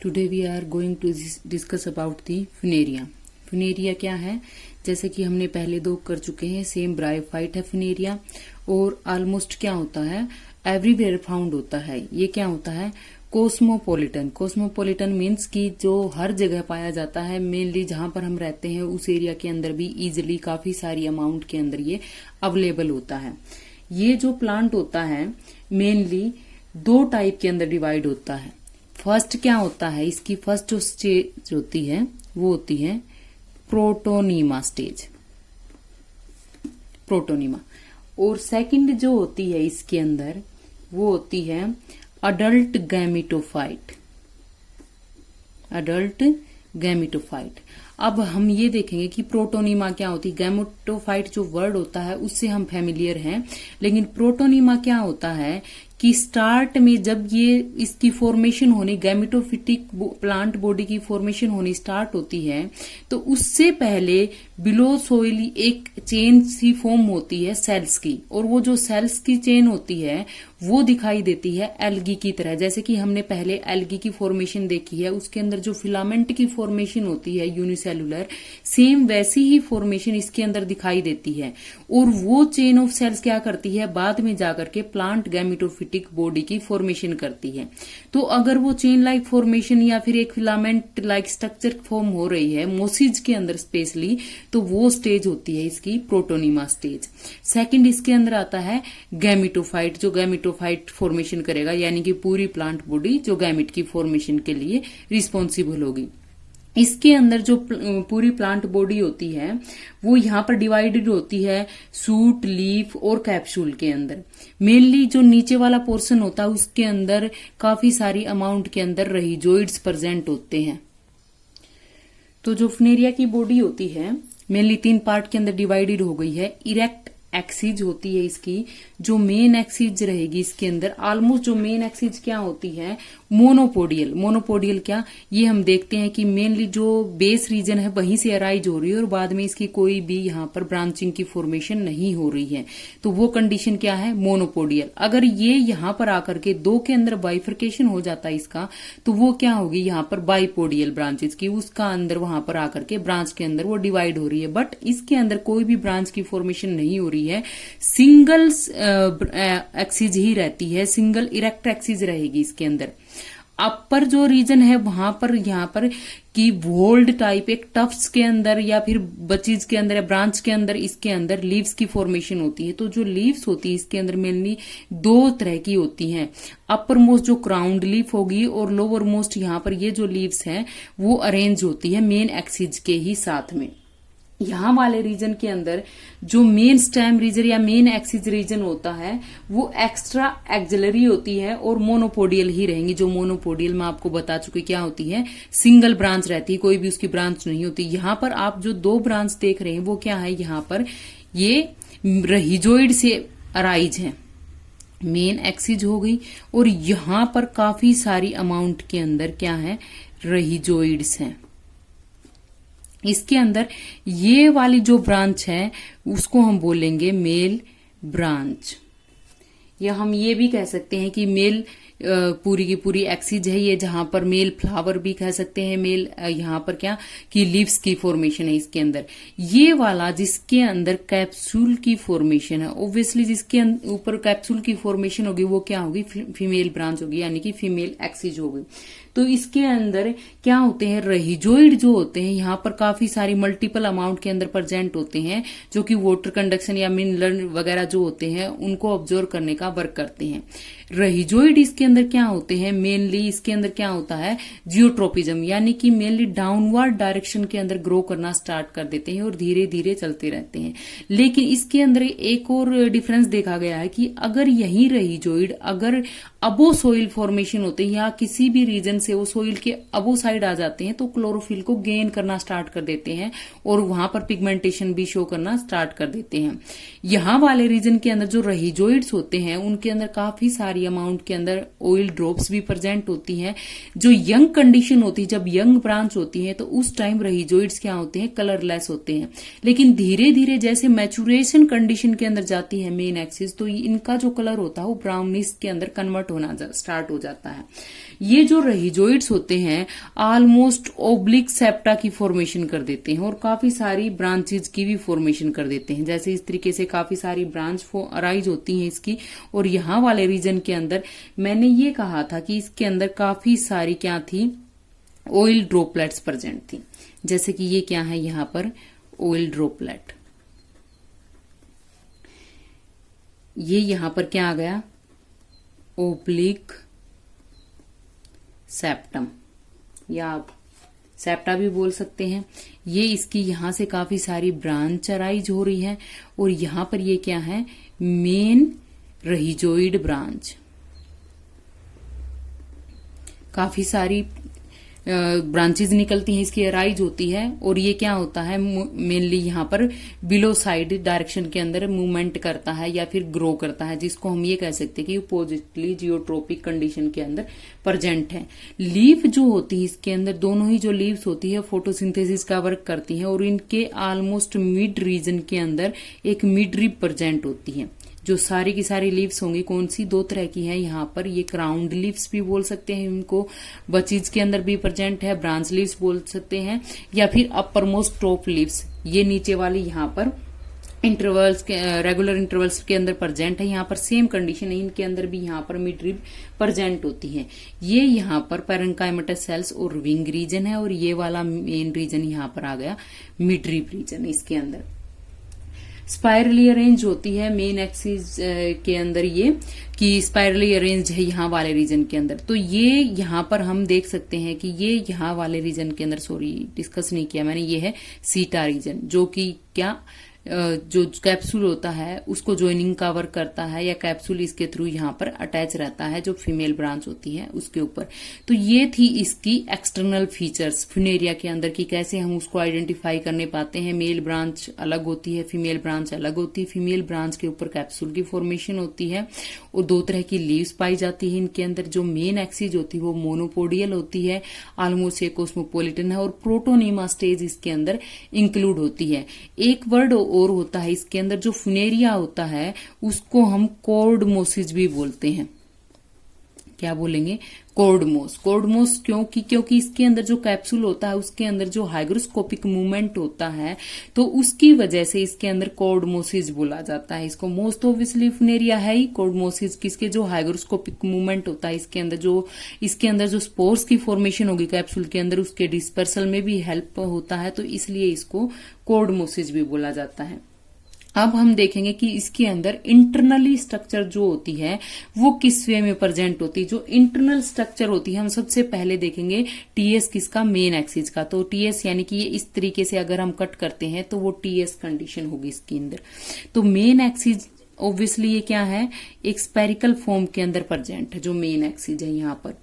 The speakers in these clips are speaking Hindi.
Today we are going to discuss about the Funaria. Funaria क्या है? जैसे कि हमने पहले दो कर चुके हैं, सेम ब्रायोफाइट है फुनेरिया, और ऑलमोस्ट क्या होता है, एवरीवेयर फाउंड होता है। ये क्या होता है? कोस्मोपोलिटन। कोस्मोपोलिटन मीन्स कि जो हर जगह पाया जाता है, मेनली जहां पर हम रहते हैं उस एरिया के अंदर भी इजिली काफी सारी अमाउंट के अंदर ये अवेलेबल होता है। ये जो प्लांट होता है मेनली दो टाइप के अंदर डिवाइड होता है। फर्स्ट क्या होता है, इसकी फर्स्ट जो स्टेज होती है वो होती है प्रोटोनीमा स्टेज, प्रोटोनीमा। और सेकंड जो होती है इसके अंदर वो होती है अडल्ट गैमेटोफाइट, अडल्ट गैमेटोफाइट। अब हम ये देखेंगे कि प्रोटोनीमा क्या होती है। गैमेटोफाइट जो वर्ड होता है उससे हम फेमिलियर हैं, लेकिन प्रोटोनीमा क्या होता है कि स्टार्ट में जब ये इसकी फॉर्मेशन होनी, गैमेटोफिटिक प्लांट बॉडी की फॉर्मेशन होनी स्टार्ट होती है तो उससे पहले बिलो सोइली एक चेन सी फॉर्म होती है सेल्स की, और वो जो सेल्स की चेन होती है वो दिखाई देती है एल्गी की तरह। जैसे कि हमने पहले एल्गी की फॉर्मेशन देखी है, उसके अंदर जो फिलामेंट की फॉर्मेशन होती है यूनिसेलुलर, सेम वैसी ही फॉर्मेशन इसके अंदर दिखाई देती है। और वो चेन ऑफ सेल्स क्या करती है, बाद में जाकर के प्लांट गैमेटोफिटिक बॉडी की फॉर्मेशन करती है। तो अगर वो चेन लाइक फॉर्मेशन या फिर एक फिलामेंट लाइक स्ट्रक्चर फॉर्म हो रही है मोसिज के अंदर स्पेशली, तो वो स्टेज होती है इसकी प्रोटोनीमा स्टेज। सेकंड इसके अंदर आता है गैमेटोफाइट, जो गैमेटोफाइट फॉर्मेशन करेगा, यानी कि पूरी प्लांट बॉडी जो गैमेट की फॉर्मेशन के लिए रिस्पॉन्सिबल होगी। इसके अंदर जो पूरी प्लांट बॉडी होती है वो यहाँ पर डिवाइडेड होती है सूट, लीफ और कैप्सूल के अंदर। मेनली जो नीचे वाला पोर्शन होता है उसके अंदर काफी सारी अमाउंट के अंदर रहीजोइड्स प्रेजेंट होते हैं। तो जो फुनेरिया की बॉडी होती है मेनली तीन पार्ट के अंदर डिवाइडेड हो गई है। इरेक्ट एक्सिज होती है इसकी, जो मेन एक्सिज रहेगी इसके अंदर। ऑलमोस्ट जो मेन एक्सिज क्या होती है, मोनोपोडियल। मोनोपोडियल क्या, ये हम देखते हैं कि मेनली जो बेस रीजन है वहीं से अराइज हो रही है और बाद में इसकी कोई भी यहाँ पर ब्रांचिंग की फॉर्मेशन नहीं हो रही है, तो वो कंडीशन क्या है, मोनोपोडियल। अगर ये यहाँ पर आकर के दो के अंदर बाइफर्केशन हो जाता है इसका, तो वो क्या होगी यहाँ पर बाइपोडियल ब्रांचेस की, उसका अंदर वहां पर आकर के ब्रांच के अंदर वो डिवाइड हो रही है। बट इसके अंदर कोई भी ब्रांच की फॉर्मेशन नहीं हो रही है, सिंगल एक्सिज ही रहती है, सिंगल इरेक्ट एक्सिज रहेगी इसके अंदर। अपर जो रीजन है वहां पर यहाँ पर की वोल्ड टाइप एक टफ्स के अंदर या फिर बचीज के अंदर या ब्रांच के अंदर इसके अंदर लीव्स की फॉर्मेशन होती है। तो जो लीव्स होती है इसके अंदर मेनली दो तरह की होती हैं। अपर मोस्ट जो क्राउंड लीफ होगी और लोअर मोस्ट यहाँ पर ये जो लीव्स हैं वो अरेंज होती है मेन एक्सिज के ही साथ में। यहाँ वाले रीजन के अंदर जो मेन स्टेम रीजन या मेन एक्सिस रीजन होता है वो एक्स्ट्रा एक्सिलरी होती है और मोनोपोडियल ही रहेंगी। जो मोनोपोडियल मैं आपको बता चुकी क्या होती है, सिंगल ब्रांच रहती है, कोई भी उसकी ब्रांच नहीं होती। यहाँ पर आप जो दो ब्रांच देख रहे हैं वो क्या है, यहाँ पर ये रहीजोइड से अराइज है, मेन एक्सिज हो गई, और यहाँ पर काफी सारी अमाउंट के अंदर क्या है, रहीजोइड्स हैं। इसके अंदर ये वाली जो ब्रांच है उसको हम बोलेंगे मेल ब्रांच, या हम ये भी कह सकते हैं कि मेल पूरी की पूरी एक्सिज है ये, जहां पर मेल फ्लावर भी कह सकते हैं। मेल यहाँ पर क्या कि लीव्स की फॉर्मेशन है इसके अंदर। ये वाला जिसके अंदर कैप्सूल की फॉर्मेशन है, ऑब्वियसली जिसके ऊपर कैप्सूल की फॉर्मेशन होगी वो क्या होगी, फीमेल ब्रांच होगी, यानी कि फीमेल एक्सिज होगी। तो इसके अंदर क्या होते हैं, रहीजोइड जो होते हैं यहाँ पर काफी सारी मल्टीपल अमाउंट के अंदर प्रेजेंट होते हैं, जो कि वाटर कंडक्शन या मिनरल वगैरह जो होते हैं उनको ऑब्जर्व करने का वर्क करते हैं। रहीजोइड इसके अंदर क्या होते हैं, मेनली इसके अंदर क्या होता है, जियोट्रोपिज्म, यानी कि मेनली डाउनवर्ड डायरेक्शन के अंदर ग्रो करना स्टार्ट कर देते हैं और धीरे धीरे चलते रहते हैं। लेकिन इसके अंदर एक और डिफरेंस देखा गया है कि अगर यही रहीजोइड अगर अबो सोइल फॉर्मेशन होते हैं या किसी भी रीजन से वो सोइल के अबो साइड आ जाते हैं तो क्लोरोफिल को गेन करना स्टार्ट कर देते हैं और वहां पर पिगमेंटेशन भी शो करना स्टार्ट कर देते हैं। यहाँ वाले रीजन के अंदर जो रहीजोइड्स होते हैं उनके अंदर काफी सारी अमाउंट के अंदर ऑयल ड्रॉप्स भी प्रेजेंट होती हैं। जो यंग कंडीशन होती है, जब यंग ब्रांच होती है तो उस टाइम रहीजोइड्स क्या होते हैं, कलरलेस होते हैं। लेकिन धीरे धीरे जैसे मैचुरेशन कंडीशन के अंदर जाती है मेन एक्सिस, तो इनका जो कलर होता है वो ब्राउनिश के अंदर कन्वर्ट होना स्टार्ट हो जाता है। ये जो रहिजोइड्स होते हैं ऑलमोस्ट ओब्लिक सेप्टा की फॉर्मेशन कर देते हैं और काफी सारी ब्रांचेज की भी फॉर्मेशन कर देते हैं। जैसे इस तरीके से काफी सारी ब्रांच अराइज होती हैं इसकी। और यहाँ वाले रीजन के अंदर मैंने ये कहा था कि इसके अंदर काफी सारी क्या थी, ऑयल ड्रॉपलेट्स प्रेजेंट थी। जैसे कि ये क्या है यहाँ पर ऑयल ड्रॉपलेट, ये यहां पर क्या आ गया ओब्लिक सेप्टम, या आप सेप्टा भी बोल सकते हैं। ये इसकी यहां से काफी सारी ब्रांच अराइज हो रही है और यहां पर ये क्या है मेन रहिजोइड ब्रांच, काफी सारी ब्रांचेज निकलती हैं इसकी, अराइज होती है। और ये क्या होता है मेनली यहाँ पर बिलो साइड डायरेक्शन के अंदर मूवमेंट करता है या फिर ग्रो करता है, जिसको हम ये कह सकते हैं कि अपोजिटली जियोट्रोपिक कंडीशन के अंदर प्रेजेंट है। लीफ जो होती है इसके अंदर, दोनों ही जो लीव्स होती है फोटोसिंथेसिस का वर्क करती है और इनके ऑलमोस्ट मिड रीजन के अंदर एक मिड रिब प्रेजेंट होती है। जो सारी की सारी लीव्स होंगी कौन सी, दो तरह की है यहाँ पर, ये क्राउंड लीव्स भी बोल सकते हैं इनको, बचीज के अंदर भी प्रेजेंट है, ब्रांच लीव्स बोल सकते हैं, या फिर अपर मोस्ट टॉप लीव्स, ये नीचे वाली यहाँ पर इंटरवल्स के रेगुलर इंटरवल्स के अंदर प्रेजेंट है। यहाँ पर सेम कंडीशन है, इनके अंदर भी यहाँ पर मिड रिब प्रेजेंट होती है। ये यहाँ पर पैरेन्काइमेटस सेल्स और विंग रीजन है और ये वाला मेन रीजन यहाँ पर आ गया मिड रिब रीजन। इसके अंदर स्पाइरली अरेंज होती है मेन एक्सिस के अंदर, ये कि स्पाइरली अरेंज है यहाँ वाले रीजन के अंदर। तो ये यहाँ पर हम देख सकते हैं कि ये यहाँ वाले रीजन के अंदर, सॉरी डिस्कस नहीं किया मैंने, ये है सीटा रीजन, जो कि क्या जो कैप्सूल होता है उसको ज्वाइनिंग का वर्क करता है, या कैप्सूल इसके थ्रू यहाँ पर अटैच रहता है जो फीमेल ब्रांच होती है उसके ऊपर। तो ये थी इसकी एक्सटर्नल फीचर्स फ्यूनेरिया के अंदर की, कैसे हम उसको आइडेंटिफाई करने पाते हैं। मेल ब्रांच अलग होती है, फीमेल ब्रांच अलग होती है। फीमेल ब्रांच के ऊपर कैप्सूल की फॉर्मेशन होती है और दो तरह की लीव्स पाई जाती है इनके अंदर। जो मेन एक्सिस होती है वो मोनोपोडियल होती है, ऑलमोस्ट कॉस्मोपोलिटन है, और प्रोटोनीमा स्टेज इसके अंदर इंक्लूड होती है। एक वर्ड और होता है इसके अंदर, जो फुनेरिया होता है उसको हम कोर्डमोसिस भी बोलते हैं। क्या बोलेंगे, कोर्डमोस। कोर्डमोस क्योंकि इसके अंदर जो कैप्सूल होता है उसके अंदर जो हाइग्रोस्कोपिक मूवमेंट होता है, तो उसकी वजह से इसके अंदर कोर्डमोसिस बोला जाता है इसको। मोस्ट ऑब्वियसली फुनेरिया है ही कोर्डमोसिस, किसके जो हाइग्रोस्कोपिक मूवमेंट होता है इसके अंदर जो स्पोर्स की फॉर्मेशन होगी कैप्सूल के अंदर, उसके डिस्पर्सल में भी हेल्प होता है, तो इसलिए इसको कोर्डमोसिस भी बोला जाता है। अब हम देखेंगे कि इसके अंदर इंटरनली स्ट्रक्चर जो होती है वो किस वे में प्रेजेंट होती है। जो इंटरनल स्ट्रक्चर होती है हम सबसे पहले देखेंगे टीएस किसका, मेन एक्सिस का। तो टीएस यानी कि ये इस तरीके से अगर हम कट करते हैं तो वो टीएस कंडीशन होगी इसके अंदर। तो मेन एक्सिस ऑब्वियसली ये क्या है, एक स्पेरिकल फॉर्म के अंदर प्रेजेंट है जो मेन एक्सिस है यहाँ पर।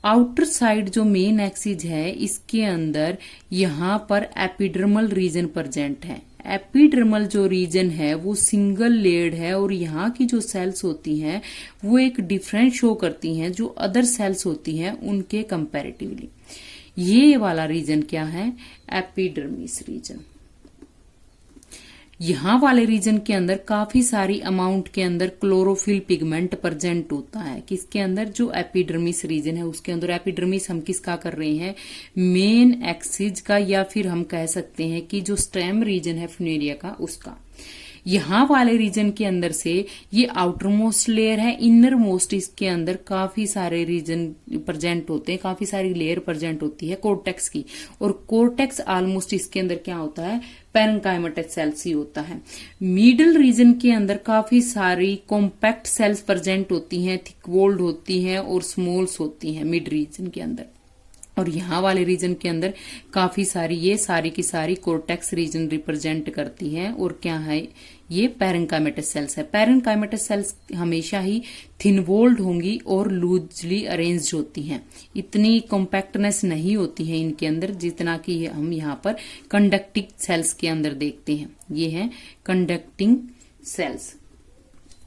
आउटर साइड जो मेन एक्सिस है इसके अंदर यहाँ पर एपिडर्मल रीजन प्रेजेंट है। एपिडर्मल जो रीजन है वो सिंगल लेयर्ड है और यहाँ की जो सेल्स होती हैं वो एक डिफरेंस शो करती हैं जो अदर सेल्स होती हैं उनके कंपैरेटिवली। ये वाला रीजन क्या है, एपिडर्मिस रीजन। यहाँ वाले रीजन के अंदर काफी सारी अमाउंट के अंदर क्लोरोफिल पिगमेंट प्रेजेंट होता है। किसके अंदर, जो एपिडर्मिस रीजन है उसके अंदर। एपिडर्मिस हम किसका कर रहे हैं, मेन एक्सिस का, या फिर हम कह सकते हैं कि जो स्टेम रीजन है फुनेरिया का उसका। यहाँ वाले रीजन के अंदर से ये आउटर मोस्ट लेयर है, इनर मोस्ट इसके अंदर काफी सारे रीजन प्रेजेंट होते हैं, काफी सारी लेयर प्रेजेंट होती है कोर्टेक्स की। और कोर्टेक्स ऑलमोस्ट इसके अंदर क्या होता है, पैरेन्काइमेटस सेल्स ही होता है। मिडल रीजन के अंदर काफी सारी कॉम्पैक्ट सेल्स प्रेजेंट होती हैं, थिक वॉल्ड होती हैं और स्मॉल्स होती हैं मिड रीजन के अंदर। और यहाँ वाले रीजन के अंदर काफी सारी, ये सारी की सारी कोर्टेक्स रीजन रिप्रेजेंट करती हैं। और क्या है, ये पैरेन्काइमेटस सेल्स है। पैरेन्काइमेटस सेल्स हमेशा ही थिन वॉल्ड होंगी और लूजली अरेंज्ड होती हैं। इतनी कॉम्पैक्टनेस नहीं होती है इनके अंदर जितना कि हम यहाँ पर कंडक्टिंग सेल्स के अंदर देखते हैं। ये है कंडक्टिंग सेल्स।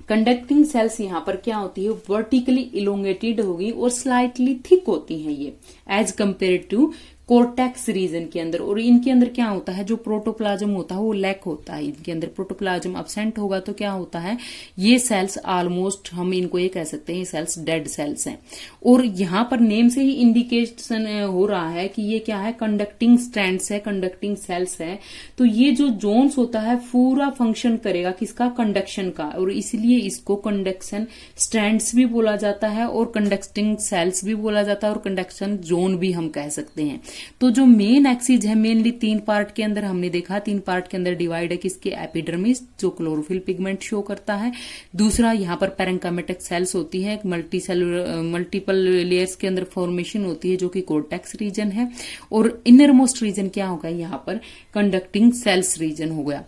कंडक्टिंग सेल्स यहाँ पर क्या होती है, वर्टिकली इलोंगेटेड होगी और स्लाइटली थिक होती हैं ये, as compare to cortex region के अंदर। और इनके अंदर क्या होता है, जो प्रोटोप्लाज्म होता है वो लैक होता है, इनके अंदर प्रोटोप्लाज्म अब्सेंट होगा तो क्या होता है, ये सेल्स ऑलमोस्ट हम इनको ये कह सकते हैं, ये सेल्स डेड सेल्स हैं। और यहां पर नेम से ही इंडिकेशन हो रहा है कि ये क्या है, कंडक्टिंग स्ट्रैंड्स है, कंडक्टिंग सेल्स है। तो ये जो जोन्स होता है पूरा फंक्शन करेगा किसका, कंडक्शन का, और इसलिए इसको कंडक्शन स्ट्रैंड्स भी बोला जाता है और कंडक्टिंग सेल्स भी बोला जाता है और कंडक्शन जोन भी हम कह सकते हैं। तो जो मेन एक्सिस है मेनली 3 पार्ट के अंदर हमने देखा, 3 पार्ट के अंदर डिवाइड है किसके, एपिडर्मिस जो क्लोरोफिल पिगमेंट शो करता है, दूसरा यहाँ पर पैरेंकाइमेटिक सेल्स होती है, मल्टीपल लेयर्स के अंदर फॉर्मेशन होती है जो कि कोर्टेक्स रीजन है, और इनर मोस्ट रीजन क्या होगा, यहाँ पर कंडक्टिंग सेल्स रीजन हो गया।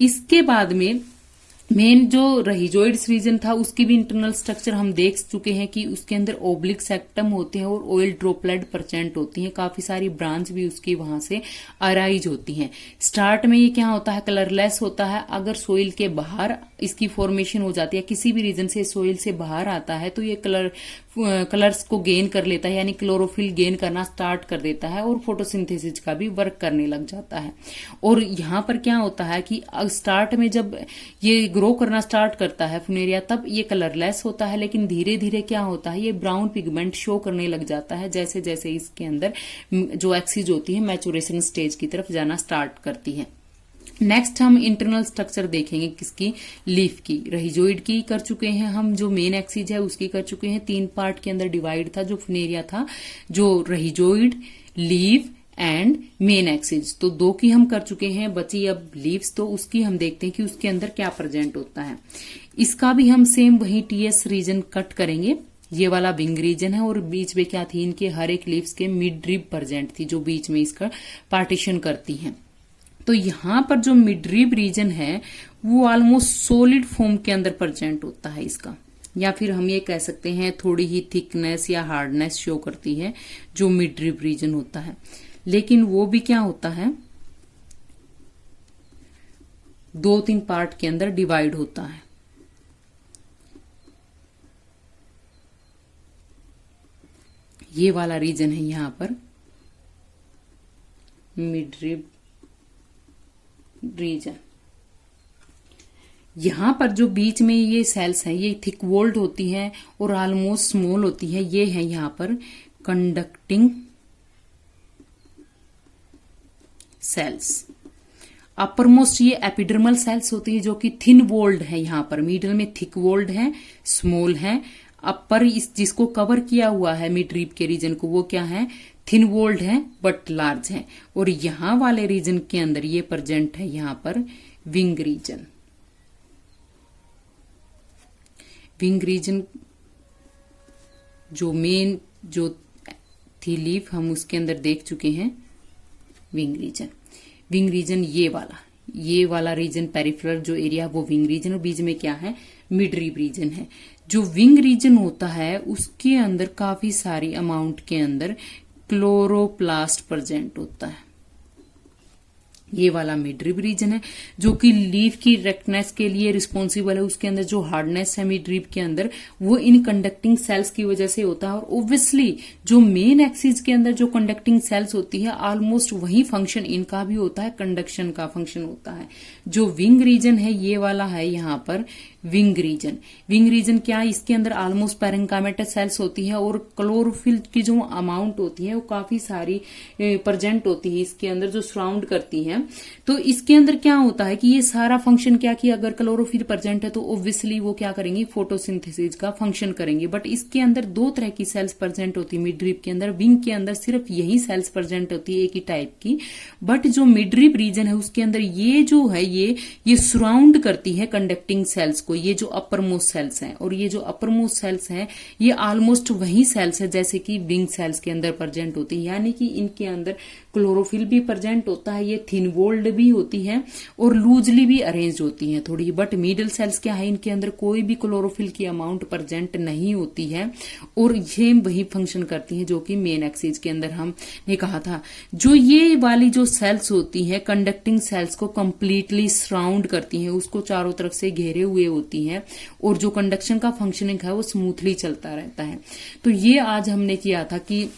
इसके बाद में मेन जो रहिजोइड्स रीजन था उसकी भी इंटरनल स्ट्रक्चर हम देख चुके हैं कि उसके अंदर ओब्लिक सेक्टम होते हैं और ऑयल ड्रॉपलेट परसेंट होती हैं, काफी सारी ब्रांच भी उसकी वहां से अराइज होती हैं। स्टार्ट में ये क्या होता है, कलरलेस होता है। अगर सोइल के बाहर इसकी फॉर्मेशन हो जाती है, किसी भी रीजन से सोइल से बाहर आता है तो ये कलर्स को गेन कर लेता है, यानी क्लोरोफिल गेन करना स्टार्ट कर देता है और फोटोसिंथेसिस का भी वर्क करने लग जाता है। और यहां पर क्या होता है कि स्टार्ट में जब ये ग्रो करना स्टार्ट करता है फुनेरिया, तब ये कलरलेस होता है, लेकिन धीरे धीरे क्या होता है, ये ब्राउन पिगमेंट शो करने लग जाता है जैसे जैसे इसके अंदर जो एक्सिस होती है मैचुरेशन स्टेज की तरफ जाना स्टार्ट करती है। नेक्स्ट हम इंटरनल स्ट्रक्चर देखेंगे किसकी, लीफ की। रहिजोइड की कर चुके हैं हम, जो मेन एक्सिस है उसकी कर चुके हैं। 3 पार्ट के अंदर डिवाइड था जो फुनेरिया था, जो रहिजोइड, लीफ एंड मेन एक्सिस, तो 2 की हम कर चुके हैं। बची अब लीव्स, तो उसकी हम देखते हैं कि उसके अंदर क्या प्रेजेंट होता है। इसका भी हम सेम वही टीएस रीजन कट करेंगे। ये वाला विंग रीजन है और बीच में क्या थी, इनके हर एक लीव्स के मिड रिब प्रेजेंट थी जो बीच में इसका पार्टीशन करती हैं। तो यहां पर जो मिड रिब रीजन है वो ऑलमोस्ट सॉलिड फॉर्म के अंदर प्रेजेंट होता है इसका, या फिर हम ये कह सकते हैं थोड़ी ही थिकनेस या हार्डनेस शो करती है जो मिड रिब रीजन होता है। लेकिन वो भी क्या होता है, 2-3 पार्ट के अंदर डिवाइड होता है। ये वाला रीजन है यहां पर मिड रिब रीजन। यहां पर जो बीच में ये सेल्स हैं ये थिक वॉल्ड होती हैं और ऑलमोस्ट स्मॉल होती है। ये है यहां पर कंडक्टिंग सेल्स। अपर मोस्ट ये एपिडर्मल सेल्स होती है जो कि थिन वॉल्ड है, यहां पर मिडल में थिक वॉल्ड है, स्मॉल है। अपर जिसको कवर किया हुआ है मिड रिब के रीजन को, वो क्या है, थिन वॉल्ड है बट लार्ज है। और यहां वाले रीजन के अंदर ये प्रेजेंट है यहां पर विंग रीजन। विंग रीजन जो मेन जो थी लीफ हम उसके अंदर देख चुके हैं। विंग रीजन, विंग रीजन ये वाला रीजन पेरिफेरल जो एरिया वो विंग रीजन, और बीच में क्या है, मिड रिब रीजन है। जो विंग रीजन होता है उसके अंदर काफी सारी अमाउंट के अंदर क्लोरोप्लास्ट प्रेजेंट होता है। ये वाला मिड रिब रीजन है जो कि लीफ की इरेक्टनेस के लिए रिस्पॉन्सिबल है। उसके अंदर जो हार्डनेस है मिड रिब के अंदर वो इन कंडक्टिंग सेल्स की वजह से होता है। और ओब्वियसली जो मेन एक्सिस के अंदर जो कंडक्टिंग सेल्स होती है ऑलमोस्ट वही फंक्शन इनका भी होता है, कंडक्शन का फंक्शन होता है। जो विंग रीजन है ये वाला है यहाँ पर विंग रीजन। विंग रीजन क्या है, इसके अंदर ऑलमोस्ट पैरेंकाइमेटस सेल्स होती है और क्लोरोफिल की जो अमाउंट होती है वो काफी सारी प्रेजेंट होती है इसके अंदर जो सराउंड करती है। तो इसके अंदर क्या होता है कि ये सारा फंक्शन क्या कि अगर क्लोरोफिल प्रेजेंट है तो ऑब्वियसली वो क्या करेंगी, फोटोसिंथेसिस का फंक्शन करेंगे। बट इसके अंदर 2 तरह की सेल्स प्रेजेंट होती है मिड रिब के अंदर। विंग के अंदर सिर्फ यही सेल्स प्रेजेंट होती है एक ही टाइप की। बट जो मिड रिब रीजन है उसके अंदर ये जो है ये सराउंड करती है कंडक्टिंग सेल्स को, ये जो अपर मोस्ट सेल्स हैं। और ये जो अपर मोस्ट सेल्स हैं ये ऑलमोस्ट वही सेल्स है जैसे कि विंग सेल्स के अंदर प्रेजेंट होती है, यानी कि इनके अंदर क्लोरोफिल भी प्रेजेंट होता है, ये थिन वॉल्ड भी होती है और लूजली भी अरेंज होती है थोड़ी। बट मिडल सेल्स क्या है, इनके अंदर कोई भी क्लोरोफिल की अमाउंट प्रेजेंट नहीं होती है और ये वही फंक्शन करती है जो कि मेन एक्सिस के अंदर हमने कहा था। जो ये वाली जो सेल्स होती है कंडक्टिंग सेल्स को कंप्लीटली सराउंड करती हैं, उसको चारों तरफ से घेरे हुए होती हैं और जो कंडक्शन का फंक्शनिंग है वो स्मूथली चलता रहता है। तो ये आज हमने किया था कि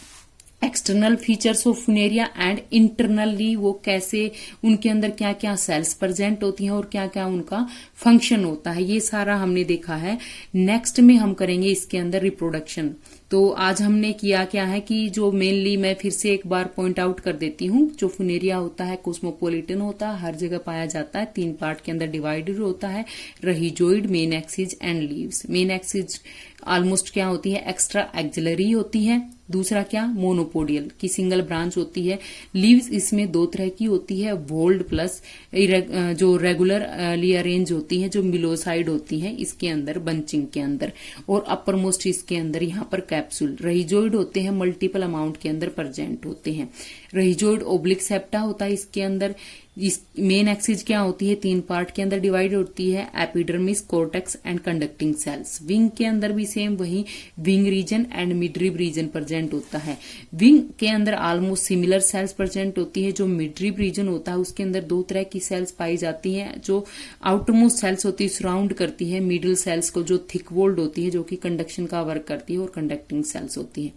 external features of Funaria and internally वो कैसे, उनके अंदर क्या क्या सेल्स प्रेजेंट होती हैं और क्या क्या उनका फंक्शन होता है, ये सारा हमने देखा है। नेक्स्ट में हम करेंगे इसके अंदर रिप्रोडक्शन। तो आज हमने किया क्या है कि जो मेनली मैं फिर से एक बार पॉइंट आउट कर देती हूँ, जो फुनेरिया होता है कॉस्मोपोलिटन होता है, हर जगह पाया जाता है, 3 पार्ट के अंदर डिवाइडेड होता है, rhizoid, main axis and leaves. Main axis almost क्या होती है, एक्स्ट्रा एक्सिलरी होती है। दूसरा क्या, मोनोपोडियल की सिंगल ब्रांच होती है। लीव्स इसमें 2 तरह की होती है, वोल्ड प्लस जो रेगुलरली अरेंज होती है, जो मिलोसाइड होती है इसके अंदर बंचिंग के अंदर, और अपर मोस्ट इसके अंदर यहाँ पर कैप्सूल। रहीजोइड होते हैं, मल्टीपल अमाउंट के अंदर प्रेजेंट होते हैं। रहीजोइड ओब्लिक सेप्टा होता है इसके अंदर। इस मेन एक्सिस क्या होती है, 3 पार्ट के अंदर डिवाइड होती है, epidermis, cortex and conducting cells. Wing के अंदर भी सेम वही wing region and midrib region present होता है। विंग के अंदर ऑलमोस्ट सिमिलर सेल्स प्रेजेंट होती है। जो मिडरिब रीजन होता है उसके अंदर 2 तरह की सेल्स पाई जाती हैं। जो आउटरमोस्ट सेल्स होती है सराउंड करती है मिडिल सेल्स को, जो थिक वॉल्ड होती है, जो कि कंडक्शन का वर्क करती है, और कंडक्टिंग सेल्स होती है।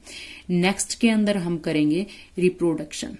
नेक्स्ट के अंदर हम करेंगे रिप्रोडक्शन।